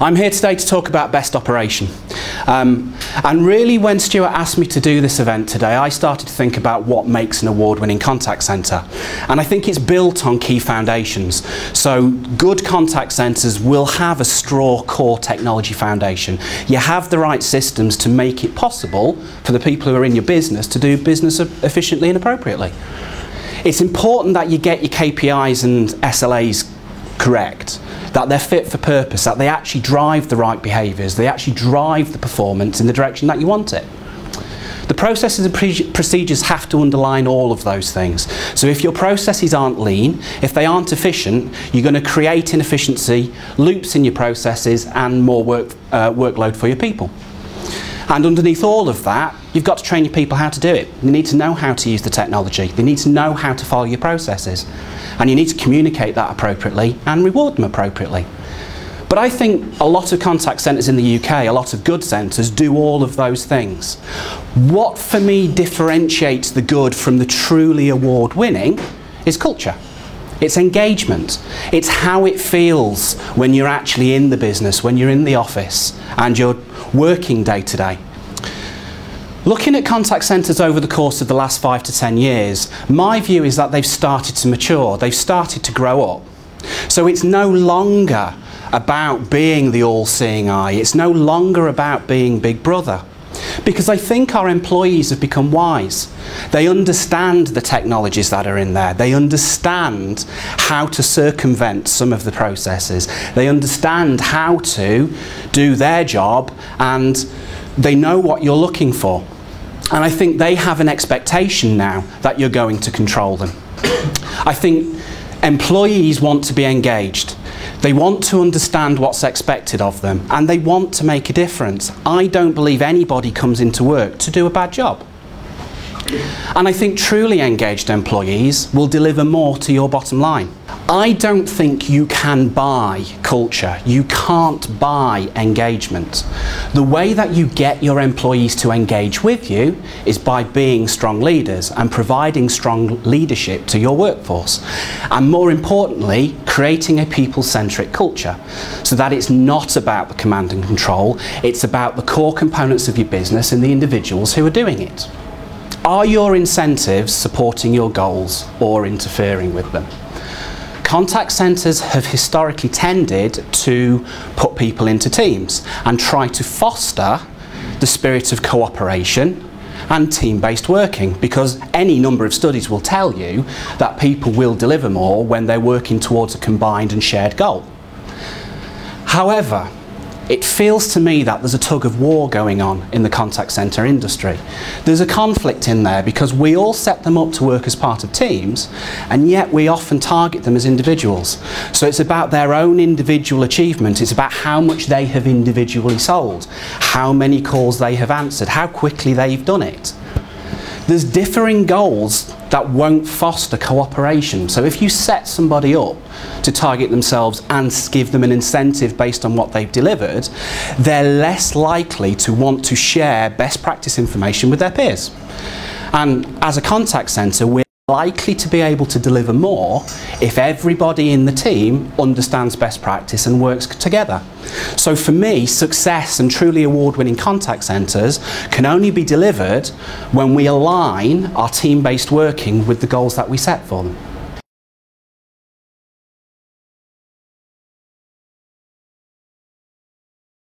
I'm here today to talk about best operation. And really, when Stuart asked me to do this event today, I started to think about what makes an award-winning contact centre. And I think it's built on key foundations. So good contact centres will have a straw core technology foundation. You have the right systems to make it possible for the people who are in your business to do business efficiently and appropriately. It's important that you get your KPIs and SLAs correct, that they're fit for purpose, that they actually drive the right behaviours, they actually drive the performance in the direction that you want it. The processes and procedures have to underline all of those things. So if your processes aren't lean, if they aren't efficient, you're going to create inefficiency, loops in your processes and more workload for your people. And underneath all of that, you've got to train your people how to do it. You need to know how to use the technology. They need to know how to follow your processes. And you need to communicate that appropriately and reward them appropriately. But I think a lot of contact centres in the UK, a lot of good centres, do all of those things. What for me differentiates the good from the truly award-winning is culture. It's engagement. It's how it feels when you're actually in the business, when you're in the office and you're working day to day. Looking at contact centres over the course of the last 5 to 10 years, my view is that they've started to mature, they've started to grow up. So it's no longer about being the all-seeing eye, it's no longer about being Big Brother. Because I think our employees have become wise. They understand the technologies that are in there. They understand how to circumvent some of the processes. They understand how to do their job and they know what you're looking for. And I think they have an expectation now that you're going to control them. I think employees want to be engaged. They want to understand what's expected of them and they want to make a difference. I don't believe anybody comes into work to do a bad job. And I think truly engaged employees will deliver more to your bottom line. I don't think you can buy culture. You can't buy engagement. The way that you get your employees to engage with you is by being strong leaders and providing strong leadership to your workforce. And more importantly, creating a people-centric culture so that it's not about the command and control, it's about the core components of your business and the individuals who are doing it. Are your incentives supporting your goals or interfering with them? Contact centres have historically tended to put people into teams and try to foster the spirit of cooperation and team-based working, because any number of studies will tell you that people will deliver more when they're working towards a combined and shared goal. However, it feels to me that there's a tug of war going on in the contact centre industry. There's a conflict in there because we all set them up to work as part of teams and yet we often target them as individuals. So it's about their own individual achievement, it's about how much they have individually sold, how many calls they have answered, how quickly they've done it. There's differing goals that won't foster cooperation. So if you set somebody up to target themselves and give them an incentive based on what they've delivered, they're less likely to want to share best practice information with their peers. And as a contact centre, we're likely to be able to deliver more if everybody in the team understands best practice and works together. So for me, success and truly award-winning contact centres can only be delivered when we align our team-based working with the goals that we set for them.